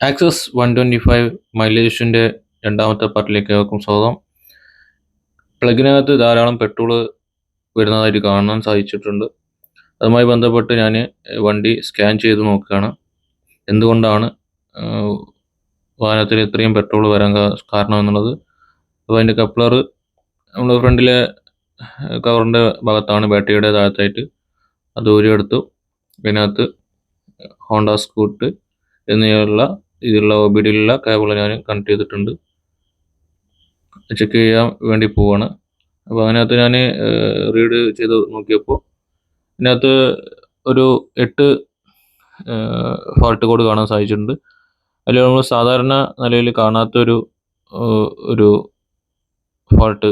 Access 125 മൈലേജിൻ്റെ രണ്ടാമത്തെ പാർട്ടിലേക്ക് ഏവർക്കും സ്വാഗതം. പ്ലഗിനകത്ത് ധാരാളം പെട്രോള് വരുന്നതായിട്ട് കാണാൻ സാധിച്ചിട്ടുണ്ട്. അതുമായി ബന്ധപ്പെട്ട് ഞാൻ വണ്ടി സ്കാൻ ചെയ്ത് നോക്കുകയാണ്. എന്തുകൊണ്ടാണ് വാഹനത്തിൽ ഇത്രയും പെട്രോൾ വരാൻ കാരണം എന്നുള്ളത്. അപ്പോൾ അതിൻ്റെ കപ്ലർ നമ്മൾ ഫ്രണ്ടിലെ കവറിൻ്റെ ഭാഗത്താണ്, ബാറ്ററിയുടെ താഴത്തായിട്ട് അത് ഊരിയെടുത്തു. ഇതിനകത്ത് ഹോണ്ട സ്കൂട്ട് എന്നിവയുള്ള ഇതിലുള്ള OBD-യിലുള്ള കേബിൾ ഞാൻ കണക്ട് ചെയ്തിട്ടുണ്ട്. ചെക്ക് ചെയ്യാൻ വേണ്ടി പോവാണ്. അപ്പോൾ അതിനകത്ത് ഞാൻ റീഡ് ചെയ്ത് നോക്കിയപ്പോൾ ഇതിനകത്ത് ഒരു 8 ഫാൾട്ട് കോഡ് കാണാൻ സാധിച്ചിട്ടുണ്ട്. അതിൽ നമ്മൾ സാധാരണ നിലയിൽ കാണാത്തൊരു ഒരു ഫാൾട്ട്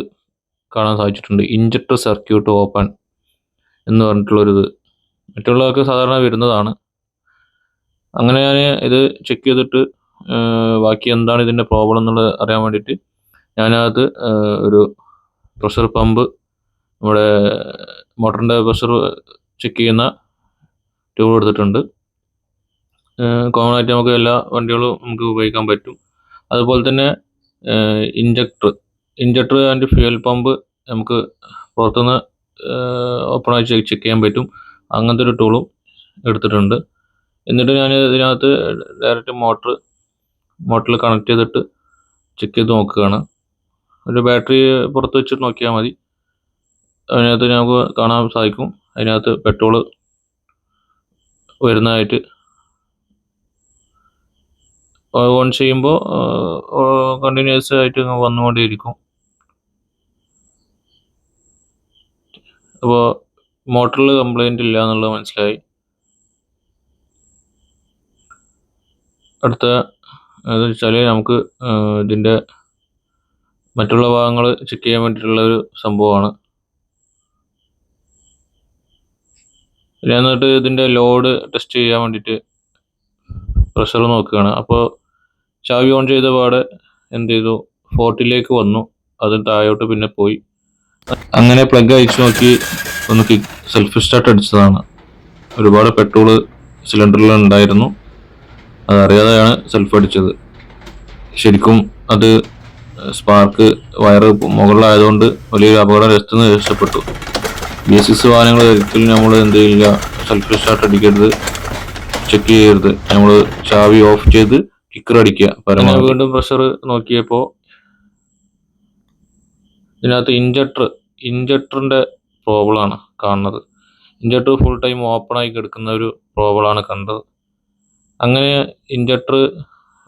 കാണാൻ സാധിച്ചിട്ടുണ്ട്. ഇൻജക്ടർ സർക്യൂട്ട് ഓപ്പൺ എന്ന് പറഞ്ഞിട്ടുള്ളൊരിത് മറ്റുള്ളവർക്ക് സാധാരണ വരുന്നതാണ്. അങ്ങനെ ഞാൻ ഇത് ചെക്ക് ചെയ്തിട്ട് ബാക്കി എന്താണ് ഇതിൻ്റെ പ്രോബ്ലം എന്നുള്ളത് അറിയാൻ വേണ്ടിയിട്ട് ഞാനകത്ത് ഒരു പ്രഷർ പമ്പ്, നമ്മുടെ മോട്ടറിൻ്റെ പ്രഷർ ചെക്ക് ചെയ്യുന്ന ട്യൂബ് എടുത്തിട്ടുണ്ട്. കോമൺ ആയിട്ട് നമുക്ക് എല്ലാ വണ്ടികളും നമുക്ക് ഉപയോഗിക്കാൻ പറ്റും. അതുപോലെ തന്നെ ഇൻജക്ടർ ആൻഡ് ഫ്യൂൽ പമ്പ് നമുക്ക് പുറത്തുനിന്ന് ഓപ്പണായി ചെക്ക് ചെയ്യാൻ പറ്റും. അങ്ങനത്തെ ഒരു ടൂളും എടുത്തിട്ടുണ്ട്. എന്നിട്ട് ഞാൻ ഇതിനകത്ത് ഡയറക്റ്റ് മോട്ടറിൽ കണക്ട് ചെയ്തിട്ട് ചെക്ക് ചെയ്ത് നോക്കുകയാണ്. ഒരു ബാറ്ററി പുറത്ത് വെച്ചിട്ട് നോക്കിയാൽ മതി. അതിനകത്ത് നമുക്ക് കാണാൻ സാധിക്കും, അതിനകത്ത് പെട്രോള് വരുന്നതായിട്ട്. ഓൺ ചെയ്യുമ്പോൾ കണ്ടിന്യൂസ് ആയിട്ട് വന്നുകൊണ്ടേയിരിക്കും. അപ്പോൾ മോട്ടറിൽ കംപ്ലൈൻറ്റ് ഇല്ല എന്നുള്ളത് മനസ്സിലായി. അടുത്ത എന്ന് വെച്ചാൽ നമുക്ക് ഇതിൻ്റെ മറ്റുള്ള ഭാഗങ്ങൾ ചെക്ക് ചെയ്യാൻ വേണ്ടിയിട്ടുള്ളൊരു സംഭവമാണ്. എന്നിട്ട് ഇതിൻ്റെ ലോഡ് ടെസ്റ്റ് ചെയ്യാൻ വേണ്ടിയിട്ട് പ്രഷർ നോക്കുകയാണ്. അപ്പോൾ ചാവി ഓൺ ചെയ്ത പാടെ എന്ത് ചെയ്തു, 40ലേക്ക് വന്നു. അത് താഴോട്ട് പിന്നെ പോയി. അങ്ങനെ പ്ലഗ് അയച്ചു നോക്കി ഒന്ന് സെൽഫ് സ്റ്റാർട്ട് അടിച്ചതാണ്. ഒരുപാട് പെട്രോള് സിലിണ്ടറിൽ ഉണ്ടായിരുന്നു. അതറിയാതെയാണ് സെൽഫ് അടിച്ചത്. ശരിക്കും അത് സ്പാർക്ക് വയറ് മുകളിലായതുകൊണ്ട് വലിയൊരു അപകടത്തിൽ നിന്ന് രക്ഷപ്പെട്ടു. BS6 വാഹനങ്ങൾ ഒരിക്കലും നമ്മൾ എന്ത് ചെയ്യില്ല, സെൽഫ് സ്റ്റാർട്ട് അടിക്കരുത്, ചെക്ക് ചെയ്യരുത്. നമ്മൾ ചാവി ഓഫ് ചെയ്ത് കിക്കർ അടിക്കുക. പരമാവധി വീണ്ടും പ്രഷർ നോക്കിയപ്പോൾ ഇതിനകത്ത് ഇൻജക്ടറിൻ്റെ പ്രോബ്ലമാണ് കാണുന്നത്. ഇൻജക്ടർ ഫുൾ ടൈം ഓപ്പണായി കിടക്കുന്ന ഒരു പ്രോബ്ലമാണ് കണ്ടത്. അങ്ങനെ ഇൻജക്ടർ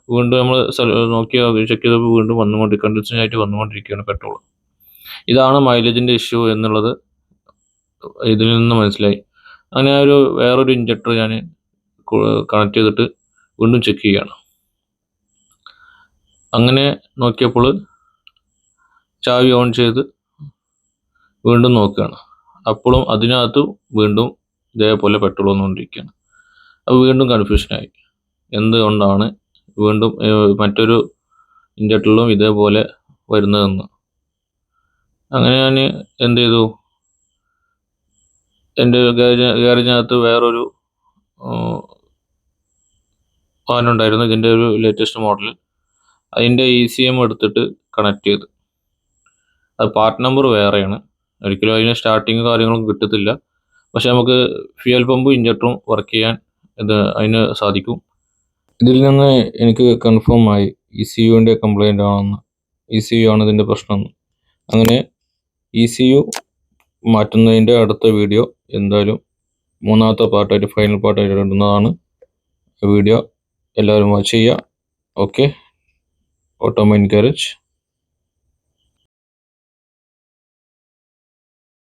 വീണ്ടും നമ്മൾ ചെക്ക് ചെയ്തപ്പോൾ വീണ്ടും കണ്ടിന്യൂസ് ആയിട്ട് വന്നുകൊണ്ടിരിക്കുകയാണ് പെട്രോൾ. ഇതാണ് മൈലേജിൻ്റെ ഇഷ്യൂ എന്നുള്ളത് ഇതിൽ നിന്ന് മനസ്സിലായി. അങ്ങനെ വേറൊരു ഇൻജക്ടർ ഞാൻ കണക്ട് ചെയ്തിട്ട് വീണ്ടും ചെക്ക് ചെയ്യുകയാണ്. അങ്ങനെ നോക്കിയപ്പോൾ ചാവി ഓൺ ചെയ്ത് വീണ്ടും നോക്കുകയാണ്. അപ്പോഴും അതിനകത്ത് വീണ്ടും ഇതേപോലെ പെട്രോൾ വന്നുകൊണ്ടിരിക്കുകയാണ്. അപ്പോൾ വീണ്ടും കൺഫ്യൂഷനായി, എന്തുകൊണ്ടാണ് വീണ്ടും മറ്റൊരു ഇൻജക്ടറിലും ഇതേപോലെ വരുന്നതെന്ന്. അങ്ങനെ ഞാൻ എന്ത് ചെയ്തു, എൻ്റെ ഗാരേജിനകത്ത് വേറൊരു വാഹനം ഉണ്ടായിരുന്നു, ഇതിൻ്റെ ഒരു ലേറ്റസ്റ്റ് മോഡൽ. അതിൻ്റെ ECM എടുത്തിട്ട് കണക്ട് ചെയ്ത്. അത് പാർട്ട് നമ്പർ വേറെയാണ്. ഒരിക്കലും അതിന് സ്റ്റാർട്ടിങ് കാര്യങ്ങളൊന്നും കിട്ടത്തില്ല. പക്ഷെ നമുക്ക് ഫ്യൂൽ പമ്പും ഇൻജക്ടറും വർക്ക് ചെയ്യാൻ അതിന് സാധിക്കും. ഇതിൽ നിന്ന് എനിക്ക് കൺഫേം ആയി ECUവിൻ്റെ കംപ്ലൈൻ്റ് ആണെന്ന്. ECU ആണ് ഇതിൻ്റെ പ്രശ്നമെന്ന്. അങ്ങനെ ECU മാറ്റുന്നതിൻ്റെ അടുത്ത വീഡിയോ എന്തായാലും മൂന്നാമത്തെ പാർട്ടായിട്ട്, ഫൈനൽ പാർട്ടായിട്ട് ഇടുന്നതാണ്. വീഡിയോ എല്ലാവരും വാച്ച് ചെയ്യുക. Okay, Automine garage.